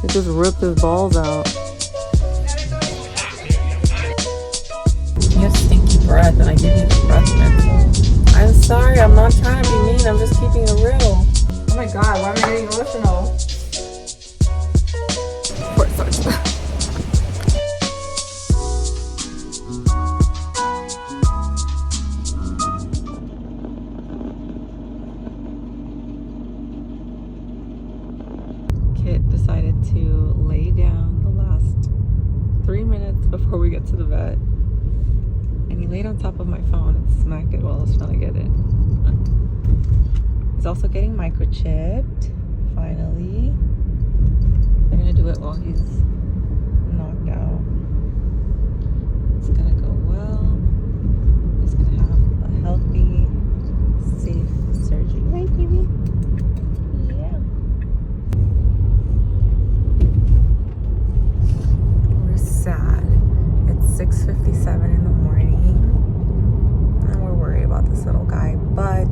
It just ripped his balls out. You have stinky breath, and I give you the breath mint. I'm sorry, I'm not trying to be mean. I'm just keeping it real. Oh my god, why am I getting emotional? Before it starts. Kit decided to lay down the last 3 minutes before we get to the vet. And he laid on top of my phone and smacked it while I was trying to get it. He's also getting microchipped, finally. I'm gonna do it while he's knocked out. It's gonna go well. He's gonna have a healthy, safe surgery. Right, baby? Yeah. We're sad. It's 6:57 in the morning. And we're worried about this little guy, but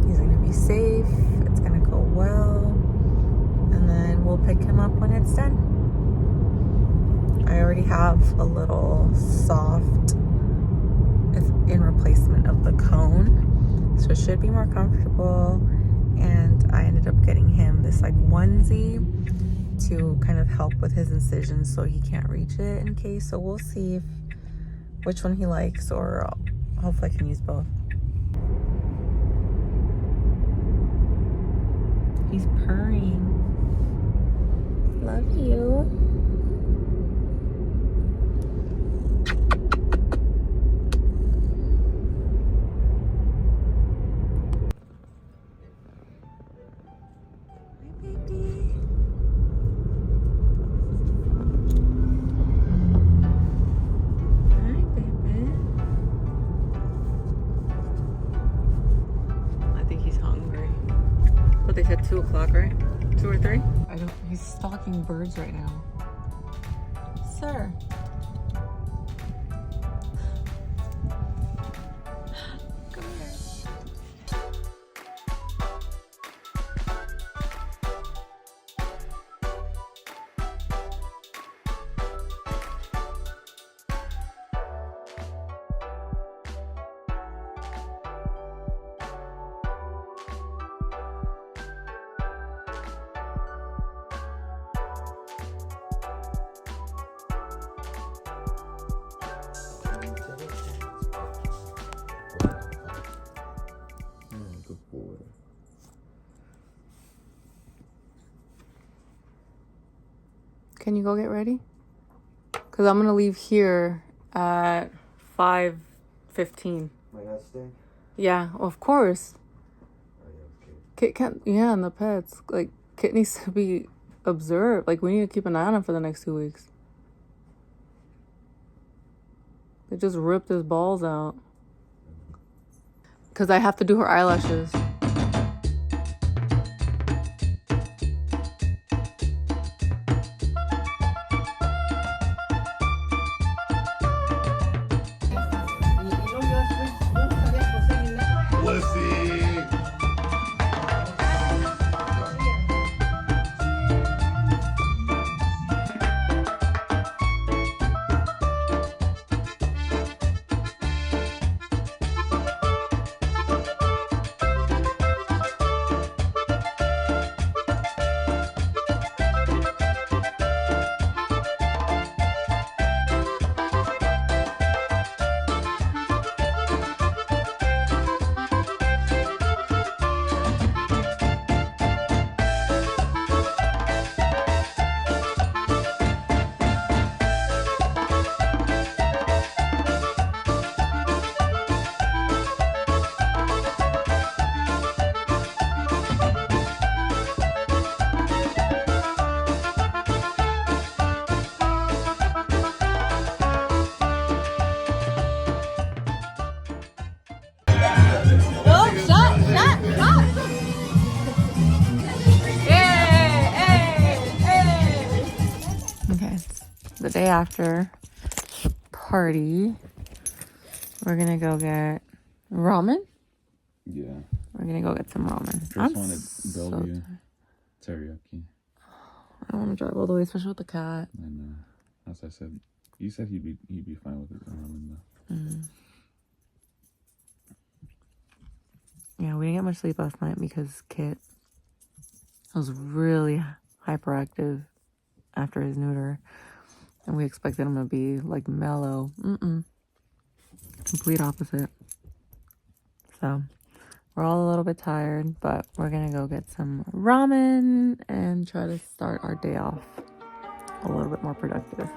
he's gonna be safe. It's gonna go well. And then we'll pick him up when it's done. I already have a little soft in replacement of the cone, so it should be more comfortable. And I ended up getting him this like onesie to kind of help with his incisions so he can't reach it in case. So we'll see which one he likes, or hopefully I can use both. He's purring. Love you. Hi, baby. Hi, baby. I think he's hungry. But they said 2 o'clock, right? 2 or 3? He's stalking birds right now. Sir. Come here. Can you go get ready? Because I'm going to leave here at 5:15. My got stink? Yeah, of course. Oh, yeah, okay. Kit can't, yeah, and the pets. Like, Kit needs to be observed. Like, we need to keep an eye on him for the next 2 weeks. They just ripped his balls out. Because I have to do her eyelashes. The day after the party, we're gonna go get ramen. Yeah. We're gonna go get some ramen. First wanted Bellevue teriyaki. don't want to drive all the way, especially with the cat. And as I said, you said he'd be fine with it. Yeah, we didn't get much sleep last night because Kit was really hyperactive after his neuter, and we expected him to be like mellow. Complete opposite. So we're all a little bit tired, but we're gonna go get some ramen and try to start our day off a little bit more productive.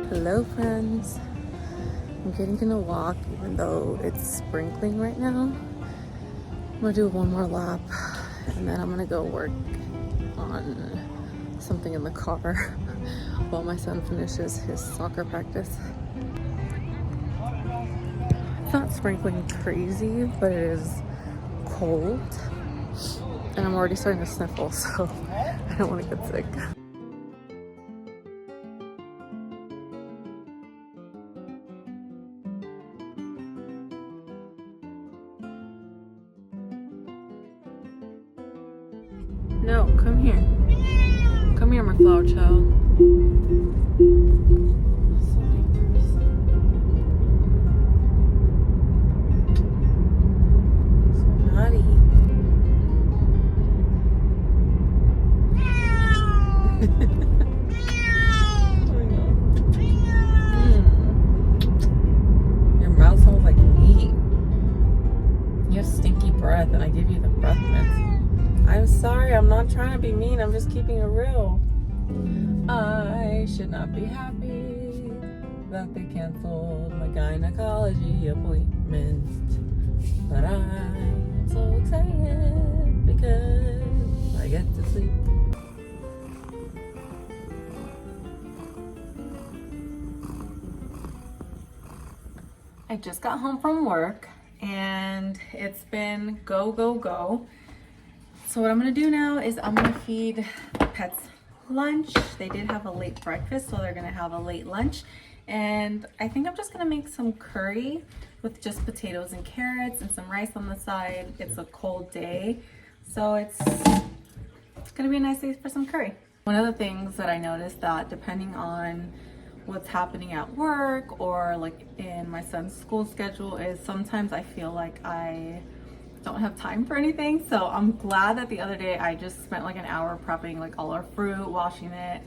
Hello friends, I'm getting gonna walk even though it's sprinkling right now. I'm gonna do one more lap and then I'm gonna go work on something in the car while my son finishes his soccer practice. It's not sprinkling crazy, but it is cold and I'm already starting to sniffle, so I don't want to get sick. No, come here. Come here, my flower child. So dangerous. So naughty. Your mouth smells like meat. You have stinky breath, and I give you the breath mints. I'm sorry, I'm not trying to be mean, I'm just keeping it real. I should not be happy that they canceled my gynecology appointment, but I'm so excited because I get to sleep. I just got home from work and it's been go, go, go. So what I'm gonna do now is I'm gonna feed the pets lunch. They did have a late breakfast, so they're gonna have a late lunch. And I think I'm just gonna make some curry with just potatoes and carrots and some rice on the side. It's a cold day, so it's gonna be a nice day for some curry. One of the things that I noticed that depending on what's happening at work or like in my son's school schedule is sometimes I feel like I don't have time for anything. So I'm glad that the other day I just spent like an hour prepping like all our fruit, washing it,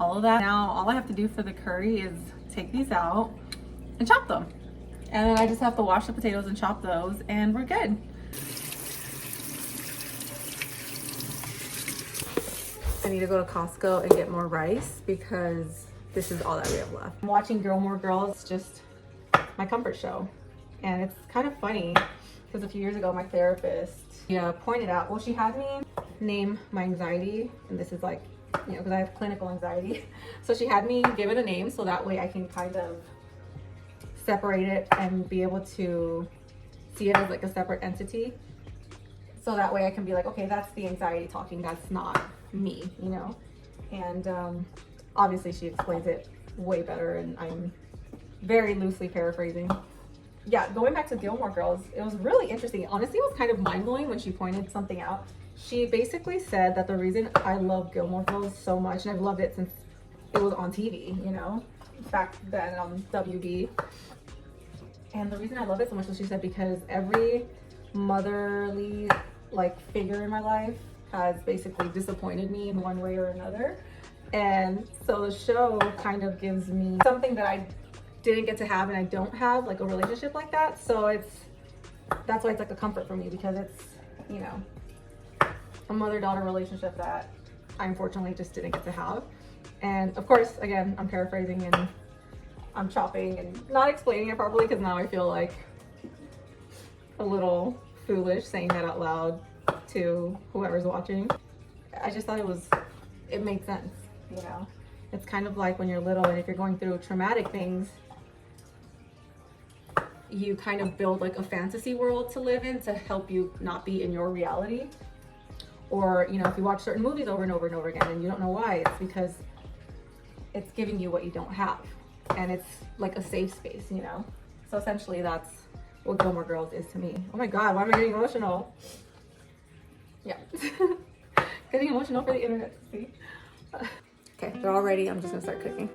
all of that. Now all I have to do for the curry is take these out and chop them. And then I just have to wash the potatoes and chop those and we're good. I need to go to Costco and get more rice because this is all that we have left. I'm watching Gilmore Girls, just my comfort show. And it's kind of funny because a few years ago, my therapist pointed out, well, she had me name my anxiety. And this is like, you know, because I have clinical anxiety. So she had me give it a name so that way I can kind of separate it and be able to see it as like a separate entity. So that way I can be like, okay, that's the anxiety talking. That's not me, you know? And obviously she explains it way better and I'm very loosely paraphrasing. Yeah, going back to Gilmore Girls, it was really interesting. Honestly, it was kind of mind-blowing when she pointed something out. She basically said that the reason I love Gilmore Girls so much, and I've loved it since it was on TV, you know, back then on WB. And the reason I love it so much is she said because every motherly like figure in my life has basically disappointed me in one way or another. And so the show kind of gives me something that I didn't get to have and I don't have, like a relationship like that. So that's why it's like a comfort for me, because it's, you know, a mother-daughter relationship that I unfortunately just didn't get to have. And of course, again, I'm paraphrasing and I'm chopping and not explaining it properly, because now I feel like a little foolish saying that out loud to whoever's watching. I just thought it made sense, you know? It's kind of like when you're little and if you're going through traumatic things, you kind of build like a fantasy world to live in to help you not be in your reality. Or, you know, if you watch certain movies over and over and over again and you don't know why, it's because it's giving you what you don't have. And it's like a safe space, you know? So essentially that's what Gilmore Girls is to me. Oh my God, why am I getting emotional? Yeah. Getting emotional for the internet, see? Okay, they're all ready. I'm just gonna start cooking.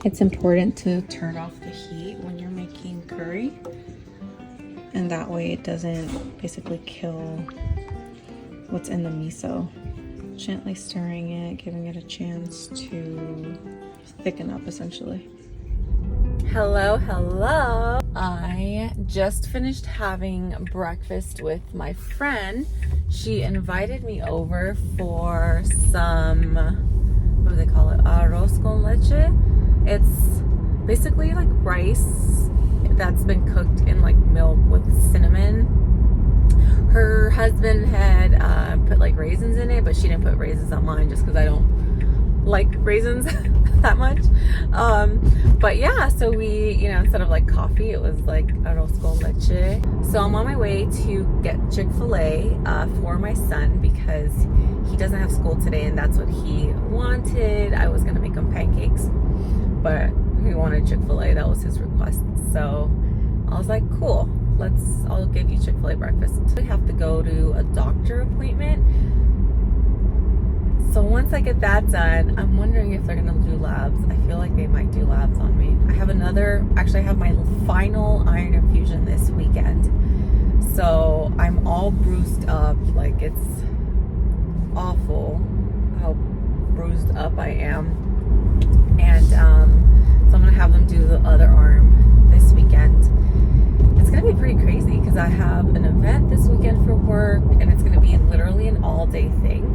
It's important to turn off the heat when you're making curry, and that way it doesn't basically kill what's in the miso. Gently stirring it, giving it a chance to thicken up essentially. Hello, hello. I just finished having breakfast with my friend. She invited me over for some, what do they call it? Arroz con leche. It's basically like rice that's been cooked in like milk with cinnamon. Her husband had put like raisins in it, but she didn't put raisins on mine just because I don't like raisins that much. But yeah, so we, you know, instead of like coffee, it was like arroz con leche. So I'm on my way to get Chick-fil-A for my son because he doesn't have school today and that's what he wanted. I was gonna make him pancakes, but he wanted Chick-fil-A. That was his request. So I was like, cool, I'll give you Chick-fil-A breakfast. We have to go to a doctor appointment. So once I get that done, I'm wondering if they're gonna do labs. I feel like they might do labs on me. I have my final iron infusion this weekend. So I'm all bruised up, like it's awful how bruised up I am. And so I'm gonna have them do the other arm this weekend. It's gonna be pretty crazy because I have an event this weekend for work and it's gonna be literally an all-day thing.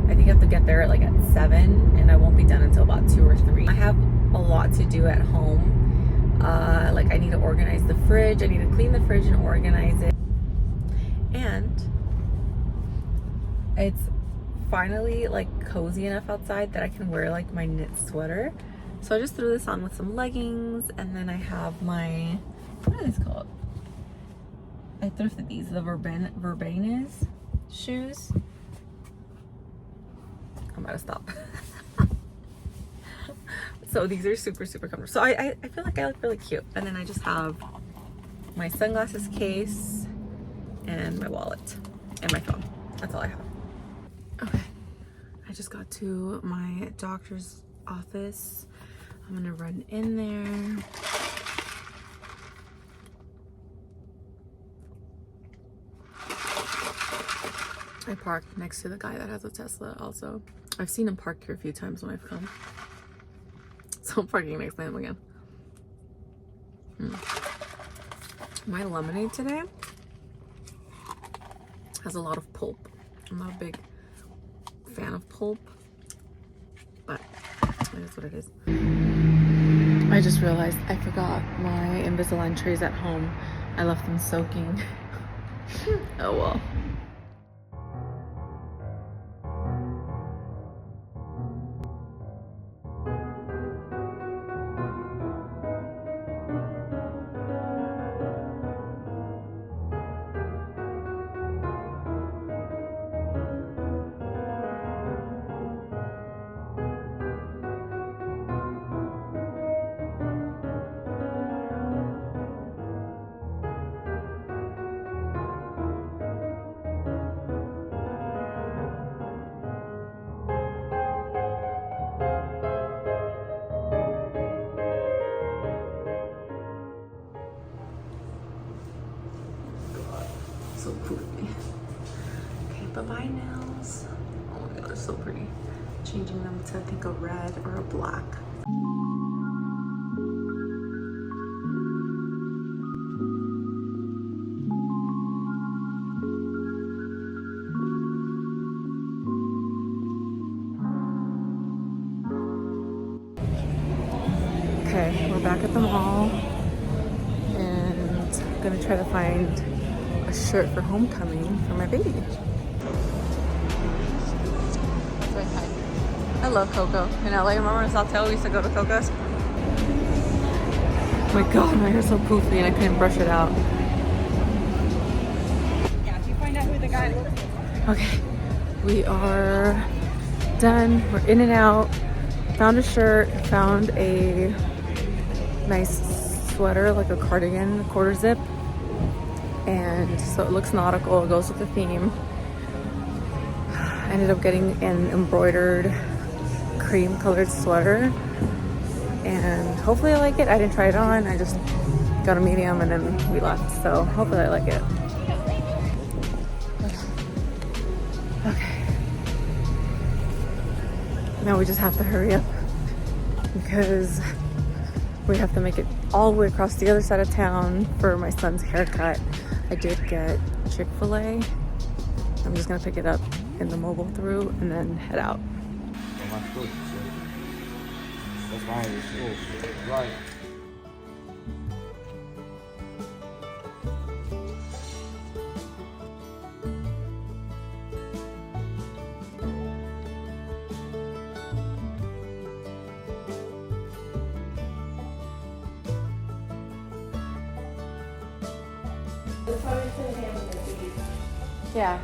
I think I have to get there at 7 and I won't be done until about 2 or 3. I have a lot to do at home. Like I need to organize the fridge. I need to clean the fridge and organize it. And it's finally like cozy enough outside that I can wear like my knit sweater. So I just threw this on with some leggings and then I have my, what are these called? I thrifted these, the Verbenes shoes. I'm about to stop. So these are super, super comfortable. So I feel like I look really cute. And then I just have my sunglasses case and my wallet and my phone. That's all I have. Okay, I just got to my doctor's office. I'm gonna run in there. I parked next to the guy that has a Tesla also. I've seen him park here a few times when I've come. So I'm parking next to him again. My lemonade today has a lot of pulp. I'm not a big fan of pulp, but it is what it is. I just realized I forgot my Invisalign trays at home. I left them soaking. Oh well. bye nails. Oh my god, they're so pretty. Changing them to I think a red or a black. Okay, we're back at the mall and I'm gonna try to find a shirt for homecoming for my baby. Say hi. I love Coco. In LA, remember in South Tail we used to go to Coco's? Oh my god, my hair's so poofy and I couldn't brush it out. Yeah, if you find out who the guy looks like. Okay, we are done. We're in and out. Found a shirt, found a nice sweater, like a cardigan, quarter zip. And so it looks nautical, it goes with the theme. I ended up getting an embroidered cream colored sweater. And hopefully I like it. I didn't try it on, I just got a medium and then we left. So hopefully I like it. Okay. Now we just have to hurry up because we have to make it all the way across the other side of town for my son's haircut. I did get Chick-fil-A. I'm just gonna pick it up in the mobile through and then head out. That's right. Yeah.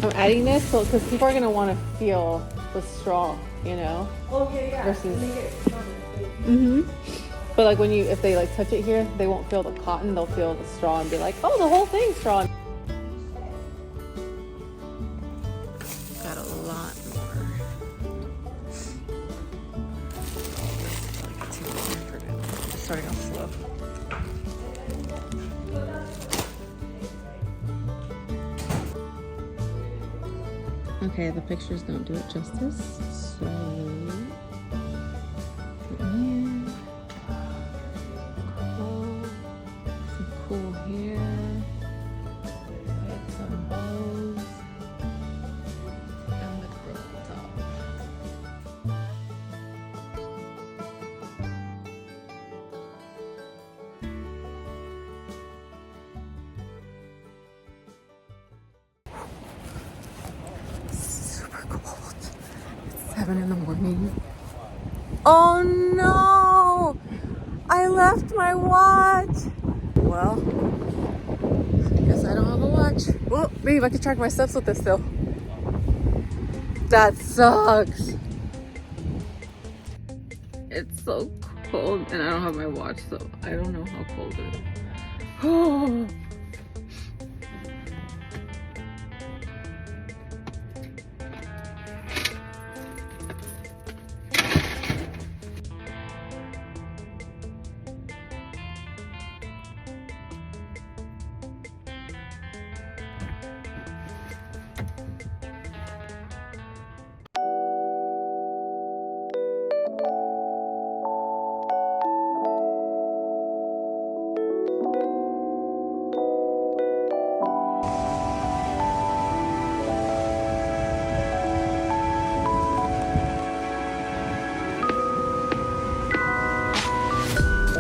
I'm adding this so because people are gonna want to feel the straw, you know. Okay, yeah. Versus. Make it But like when if they like touch it here, they won't feel the cotton. They'll feel the straw and be like, oh, the whole thing's straw. Got a lot more. Just starting off slow. Okay, the pictures don't do it justice, so some cool hair, get some bows, and the crop top. Super cold. It's 7 in the morning. Oh no! I left my watch. Well, I guess I don't have a watch. Well, babe, I can track my steps with this still. That sucks. It's so cold and I don't have my watch, so I don't know how cold it is. Oh.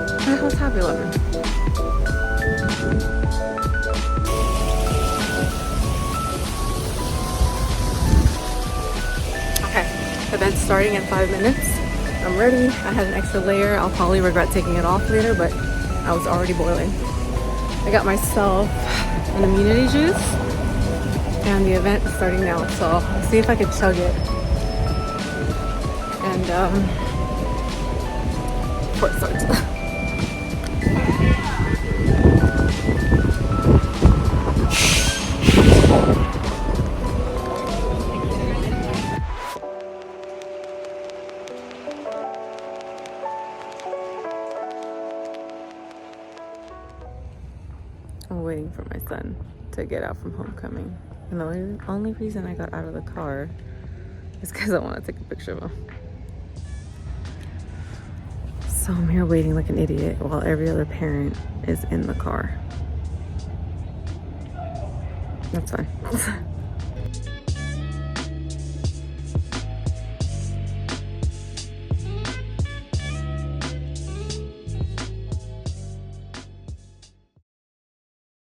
What the hell's Happy 11? Okay, event's starting in 5 minutes. I'm ready. I had an extra layer. I'll probably regret taking it off later, but I was already boiling. I got myself an immunity juice, and the event is starting now, so I'll see if I can chug it. And before it starts. waiting for my son to get out from homecoming. And the only reason I got out of the car is because I want to take a picture of him. So I'm here waiting like an idiot while every other parent is in the car. That's fine.